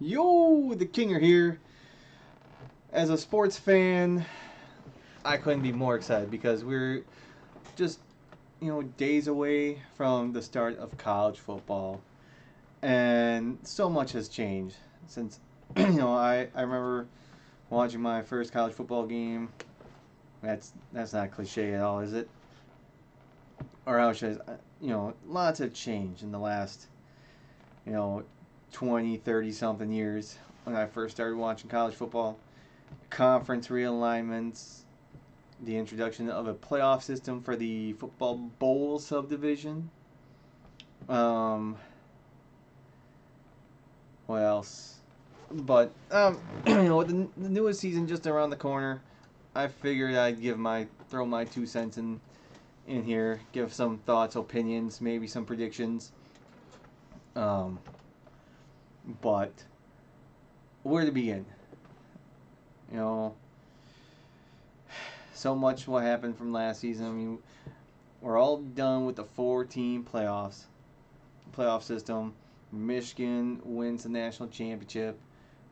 Yo, the KingR here. As a sports fan, I couldn't be more excited because we're just, days away from the start of college football. And so much has changed since, I remember watching my first college football game. That's not cliche at all, is it? Or how should I, lots have changed in the last, you know, 20, 30 something years when I first started watching college football. Conference realignments, the introduction of a playoff system for the football bowl subdivision. Um, what else? But with the newest season just around the corner, I figured I'd throw my 2 cents in here, give some thoughts, opinions, maybe some predictions. Um, but where to begin? You know, so much what happened from last season. I mean, we're all done with the four-team playoff system. Michigan wins the national championship.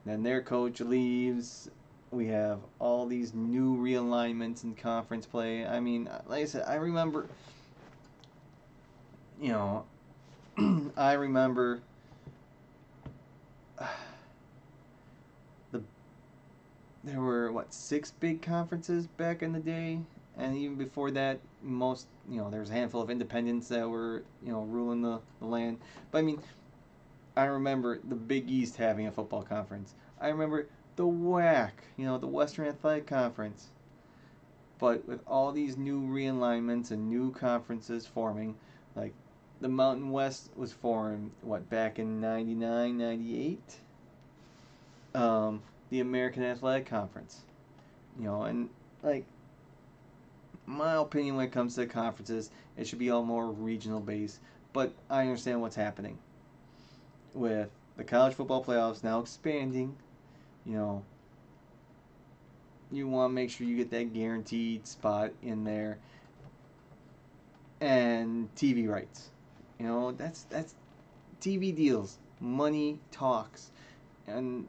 Then their coach leaves. We have all these new realignments in conference play. I mean, like I said, I remember, you know, I remember the there were what, six big conferences back in the day, and even before that, most, there was a handful of independents that were, ruling the land. But I mean, I remember the Big East having a football conference. I remember the WAC, the Western Athletic Conference. But with all these new realignments and new conferences forming, like the Mountain West was formed, what, back in 99, 98? The American Athletic Conference. And like, my opinion when it comes to conferences, it should be all more regional based. But I understand what's happening with the college football playoffs now expanding. You know, you want to make sure you get that guaranteed spot in there, and TV rights. That's TV deals. Money talks, and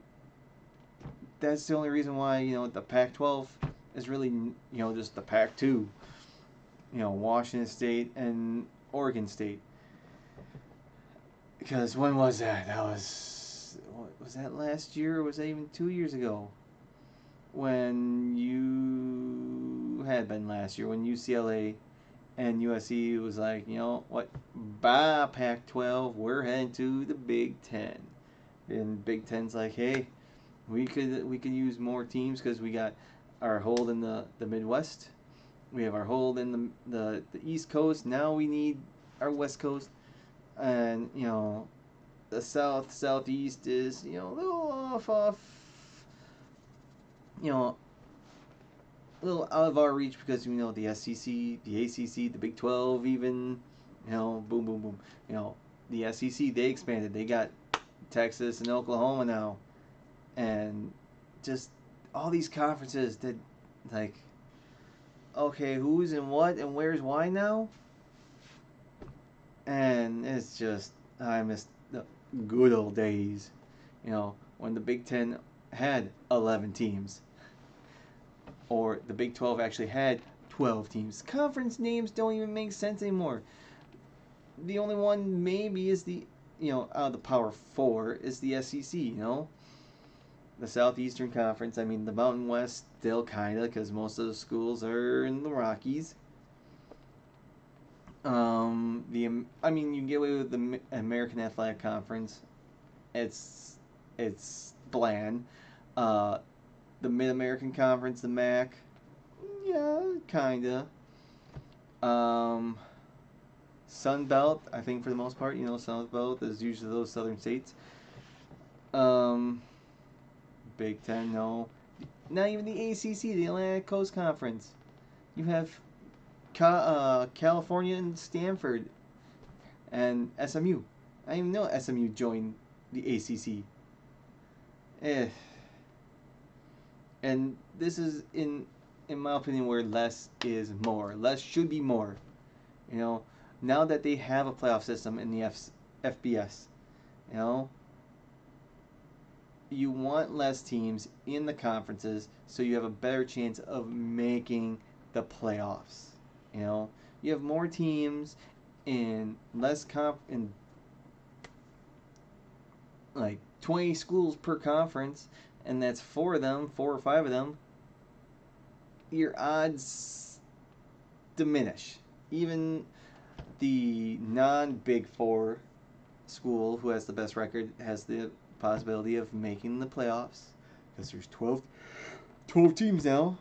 that's the only reason why the Pac-12 is really just the Pac-2. Washington State and Oregon State. Because when was that? Was that last year or was that even 2 years ago? When you had been last year when UCLA and USC was like, what? Bye Pac-12, we're heading to the Big Ten. And Big Ten's like, hey, we could use more teams because we got our hold in the Midwest. We have our hold in the East Coast. Now we need our West Coast, and the Southeast is a little off, a little out of our reach because the SEC, the ACC, the Big 12, even boom, boom, boom. The SEC, they expanded. They got Texas and Oklahoma now, and just all these conferences that, like, okay, who's and what and where's why now? And it's just, I miss the good old days, when the Big Ten had 11 teams, or the Big 12 actually had 12 teams. Conference names don't even make sense anymore. The only one maybe is out of the Power Four is the SEC, the Southeastern Conference. I mean, the Mountain West still kinda, because most of the schools are in the Rockies. You can get away with the American Athletic Conference. It's bland. Uh, the Mid American Conference, the MAC, yeah, kinda. Um, Sun Belt, I think for the most part, Sun Belt is usually those southern states. Um, Big Ten, no. Not even the ACC, the Atlantic Coast Conference. You have California and Stanford and SMU. I didn't even know SMU joined the ACC. Eh. And this is in my opinion where less is more. Less should be more. Now that they have a playoff system in the FBS, you know, you want less teams in the conferences so you have a better chance of making the playoffs. You know, you have more teams in less in like 20 schools per conference, and that's four of them, four or five of them. Your odds diminish. Even the non-Big Four school who has the best record has the possibility of making the playoffs because there's 12 teams now.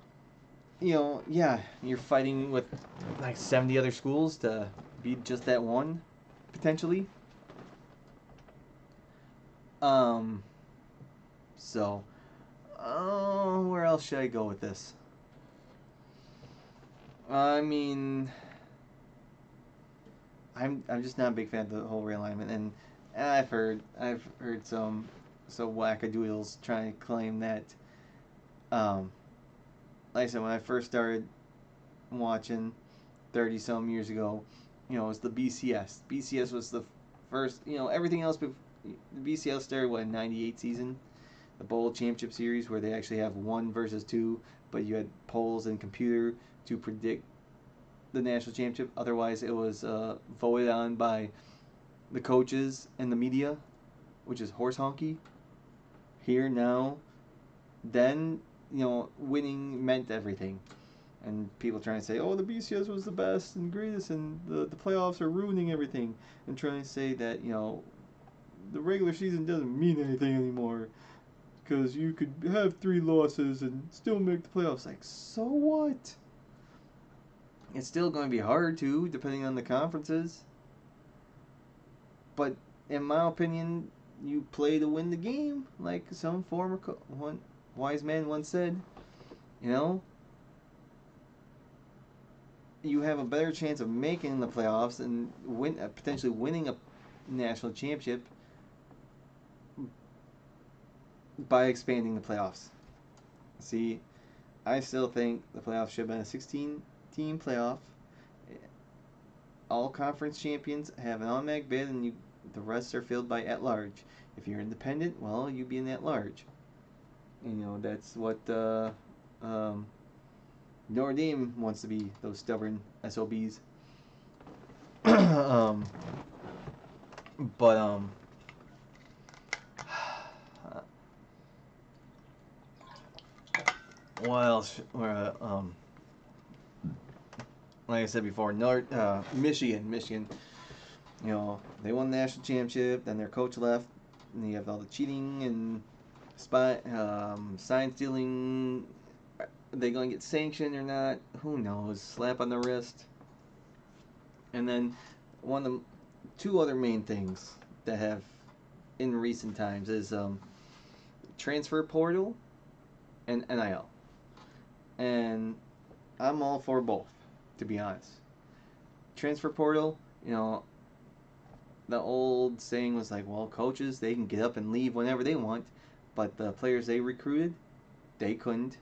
You know, yeah, you're fighting with like 70 other schools to beat just that one, potentially. Um, so, where else should I go with this? I mean, I'm just not a big fan of the whole realignment, and I've heard some wackadoodles trying to claim that, um, like I said, when I first started watching 30 some years ago, it was the BCS. BCS was the first, everything else. The BCS started what, in '98 season, the Bowl Championship Series, where they actually have one versus two, but you had polls and computer to predict the national championship. Otherwise, it was voted on by the coaches and the media, which is horse honky. Here now, then, winning meant everything. And people trying to say, oh, the BCS was the best and greatest, and the playoffs are ruining everything. And trying to say that, the regular season doesn't mean anything anymore. Because you could have 3 losses and still make the playoffs. Like, so what? It's still going to be hard to, depending on the conferences. But in my opinion, you play to win the game, like some former one wise man once said. You know, you have a better chance of making the playoffs and potentially winning a national championship by expanding the playoffs. See, I still think the playoffs should have been a 16-team playoff. All conference champions have an automatic bid, and the rest are filled by at-large. If you're independent, well, you be an at-large. That's what Notre Dame wants to be, those stubborn SOBs. um, but what else? Like I said before, Michigan. They won the national championship. Then their coach left, and you have all the cheating and sign stealing. Are they going to get sanctioned or not? Who knows? Slap on the wrist. And then one of the two other main things that have in recent times is transfer portal and NIL. And I'm all for both, to be honest. Transfer portal, the old saying was like, well, coaches, they can get up and leave whenever they want, but the players they recruited, they couldn't.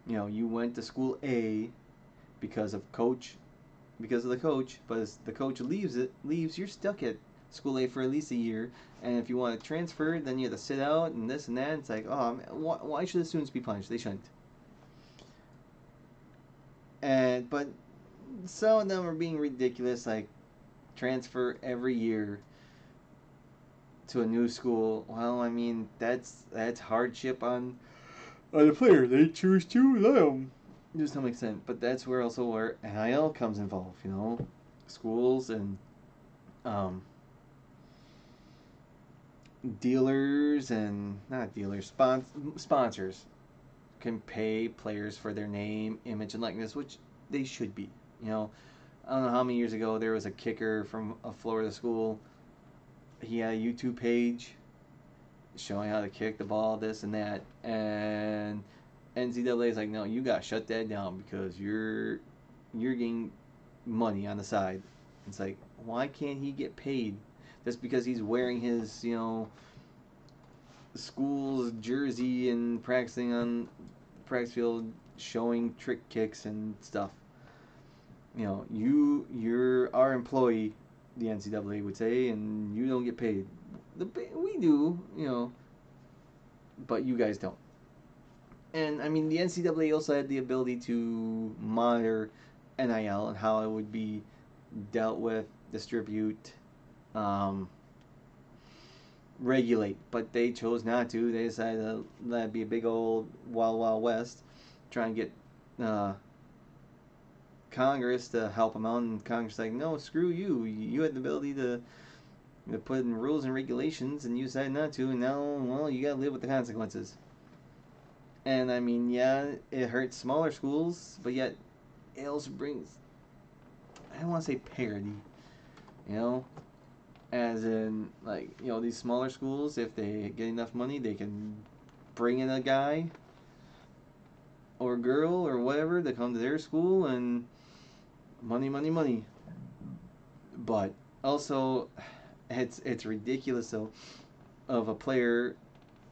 You went to school A because of the coach, but as the coach leaves, you're stuck at school A for at least a year, and if you want to transfer, then you have to sit out and this and that. It's like, oh, why should the students be punished? They shouldn't. But some of them are being ridiculous, like transfer every year to a new school. Well, I mean, that's hardship on the player. They choose to let them to some extent, but that's where NIL comes involved. Schools and dealers and not dealers, sponsors can pay players for their name, image, and likeness, which they should be. I don't know how many years ago there was a kicker from a Florida school. He had a YouTube page showing how to kick the ball, this and that, and NCAA is like, no, you got to shut that down because you're getting money on the side. It's like, why can't he get paid just because he's wearing his school's jersey and practicing on practice field, showing trick kicks and stuff? You're our employee, the NCAA would say, and you don't get paid. We do, but you guys don't. And I mean, the NCAA also had the ability to monitor NIL and how it would be dealt with, distribute, um, regulate, but they chose not to. They decided to let it be a big old wild, wild west, try and get uh, Congress to help them out, and Congress is like, no, screw you. You had the ability to put in rules and regulations, and you decided not to, and now, well, you gotta live with the consequences. And I mean, yeah, it hurts smaller schools, but yet it also brings, I don't want to say parity, you know? As in, like, these smaller schools, if they get enough money, they can bring in a guy or girl or whatever to come to their school, and money, money, money. But also, it's ridiculous though of a player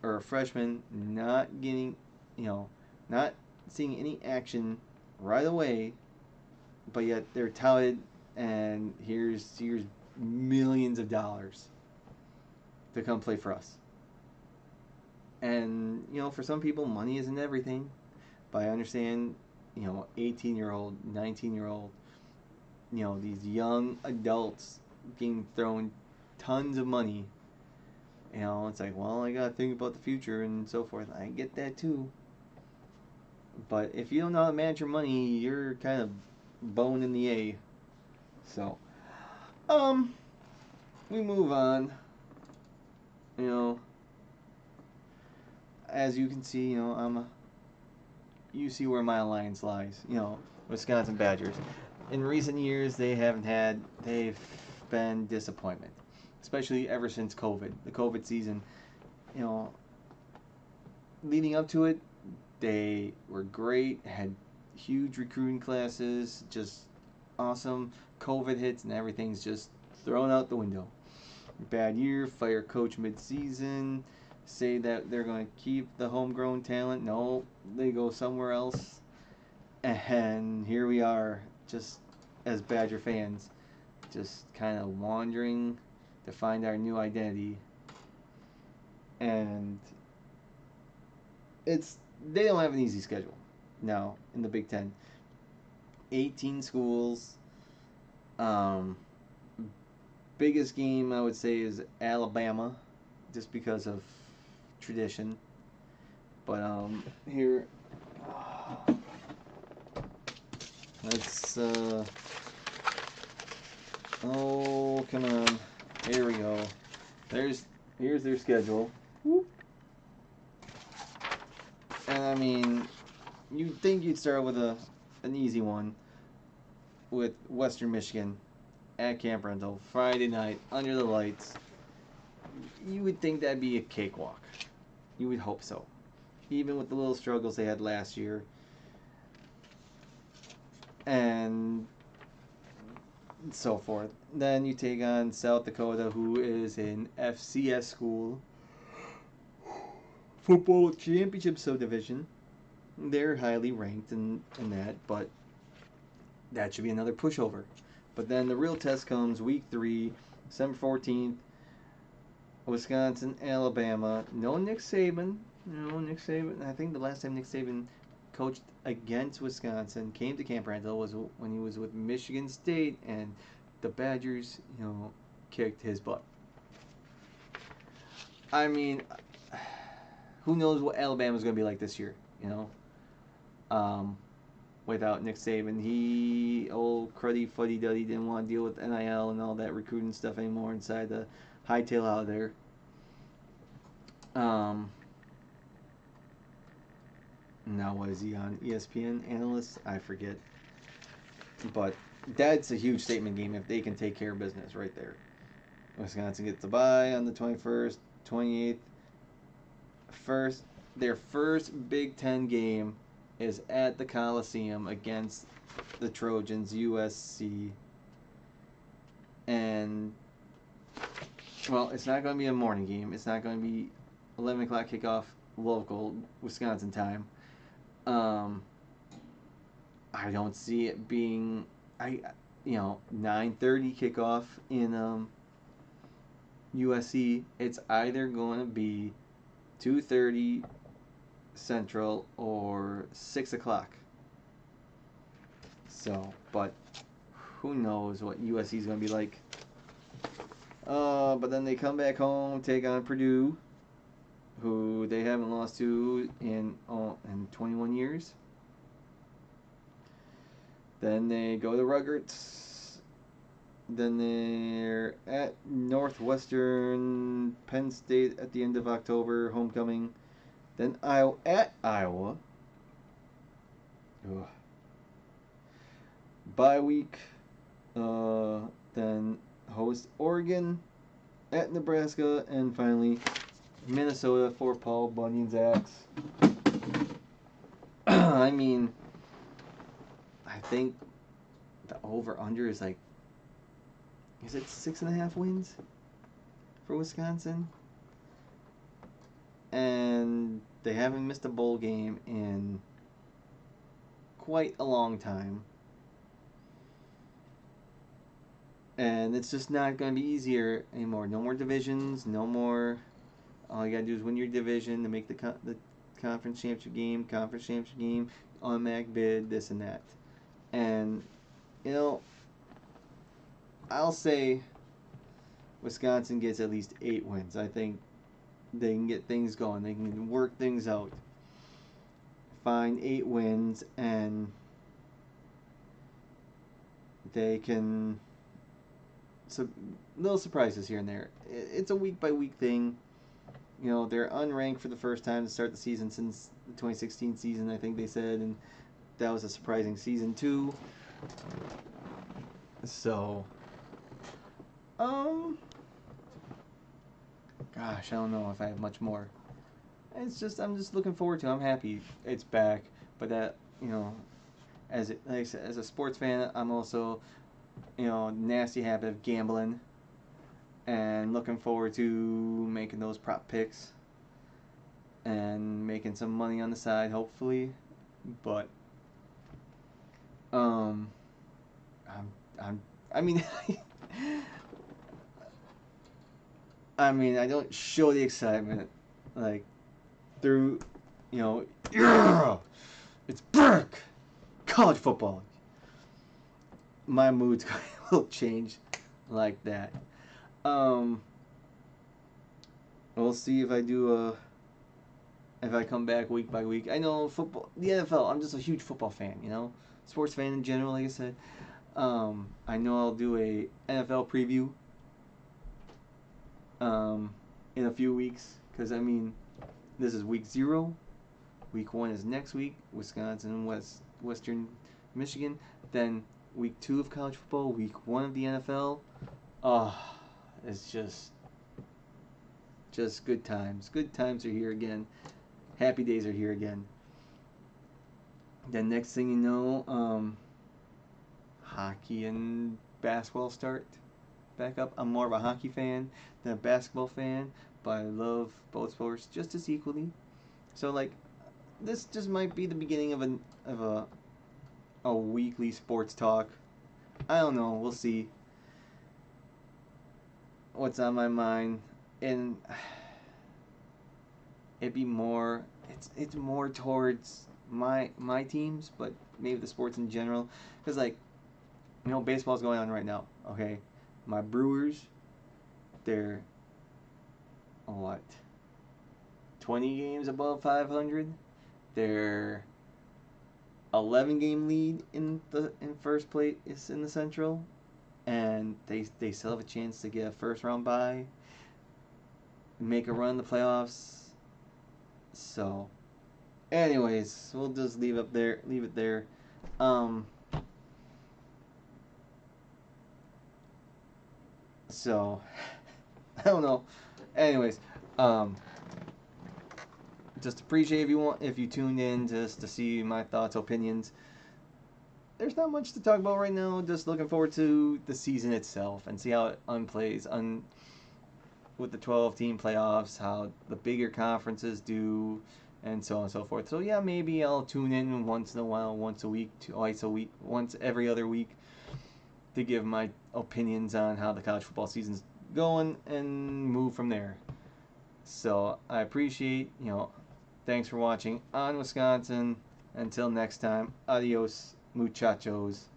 or a freshman not getting, not seeing any action right away, but yet they're touted, and here's millions of dollars to come play for us. And for some people, money isn't everything, but I understand, 18-year-old, 19-year-old, these young adults being thrown tons of money. It's like, well, I gotta think about the future and so forth. I get that too. But if you don't know how to manage your money, you're kind of bone in the A. So, we move on. As you can see, you see where my alliance lies. Wisconsin Badgers. In recent years, they've been disappointment, especially ever since COVID, the COVID season. You know, Leading up to it, they were great, had huge recruiting classes, just awesome. COVID hits and everything's just thrown out the window. Bad year, fire coach mid-season, say that they're going to keep the homegrown talent. No, they go somewhere else. And here we are, just as Badger fans, just kind of wandering to find our new identity. And they don't have an easy schedule now in the Big Ten. 18 schools. Biggest game I would say is Alabama, just because of tradition. But here, let's oh, come on, here we go. Here's their schedule. Whoop. And I mean, you'd think you'd start with an easy one with Western Michigan at Camp Rental Friday night under the lights. You would think that'd be a cakewalk. You would hope so, even with the little struggles they had last year. And so forth. Then you take on South Dakota, who is an FCS school, football championship subdivision. They're highly ranked in that, but that should be another pushover. But then the real test comes week 3, December 14th, Wisconsin, Alabama. No Nick Saban. No Nick Saban. I think the last time Nick Saban coached against Wisconsin, came to Camp Randall, was when he was with Michigan State, and the Badgers, kicked his butt. I mean, who knows what Alabama's going to be like this year, without Nick Saban. Old cruddy fuddy duddy, didn't want to deal with NIL and all that recruiting stuff anymore inside the hightail out of there. Now what is he on? ESPN analyst? I forget. But that's a huge statement game if they can take care of business right there. Wisconsin gets the bye on the 21st, 28th. Their first Big Ten game is at the Coliseum against the Trojans, USC. And, well, it's not going to be a morning game. It's not going to be 11 o'clock kickoff local Wisconsin time. I don't see it being 9:30 kickoff in USC. It's either going to be 2:30 Central or 6 o'clock. So, but who knows what USC is going to be like. But then they come back home, take on Purdue, who they haven't lost to in 21 years. Then they go to Rutgers. Then they're at Northwestern, Penn State at the end of October, homecoming. Then at Iowa. Ugh. Bye week. Then host Oregon, at Nebraska, and finally Minnesota for Paul Bunyan's axe. I mean, I think the over-under is like, is it 6.5 wins for Wisconsin? And they haven't missed a bowl game in quite a long time. And it's just not going to be easier anymore. No more divisions. No more. All you got to do is win your division to make the conference championship game, automatic bid, this and that. And, you know, I'll say Wisconsin gets at least 8 wins. I think they can get things going. They can work things out. Find 8 wins, and they can. So little surprises here and there. It's a week by week thing. You know, they're unranked for the first time to start the season since the 2016 season, I think they said, and that was a surprising season too. So, gosh, I don't know if I have much more. I'm just looking forward to it. I'm happy it's back, but that, you know, like I said, as a sports fan, I'm also, you know, nasty habit of gambling, and looking forward to making those prop picks and making some money on the side, hopefully. But I mean, I mean, I don't show the excitement like through, you know, yeah, it's back, college football. My mood's will change like that. We'll see if I do if I come back week by week. I know football, the NFL. I'm just a huge football fan. You know, sports fan in general. Like I said, I know I'll do a NFL preview. In a few weeks, because I mean, this is week 0. Week 1 is next week. Wisconsin and Western Michigan. Then week 2 of college football. Week 1 of the NFL. It's just good times. Good times are here again. Happy days are here again. Then next thing you know, hockey and basketball start back up. I'm more of a hockey fan than a basketball fan, but I love both sports just as equally. So like, this just might be the beginning of a weekly sports talk. I don't know. We'll see what's on my mind, and it'd be more. It's more towards my teams, but maybe the sports in general, because like, you know, baseball's going on right now. Okay, my Brewers, they're what, 20 games above 500. They're 11-game lead in first place in the Central, and they still have a chance to get a first round bye, make a run in the playoffs. So, anyways, we'll just leave it there. So, I don't know. Anyways, just appreciate if you tuned in just to see my thoughts, opinions. There's not much to talk about right now. Just looking forward to the season itself and see how it unplays with the 12-team playoffs, how the bigger conferences do, and so on and so forth. So yeah, maybe I'll tune in once in a while, once a week, twice a week, once every other week, to give my opinions on how the college football season's going and move from there. So I appreciate, thanks for watching on Wisconsin. Until next time, adios, muchachos.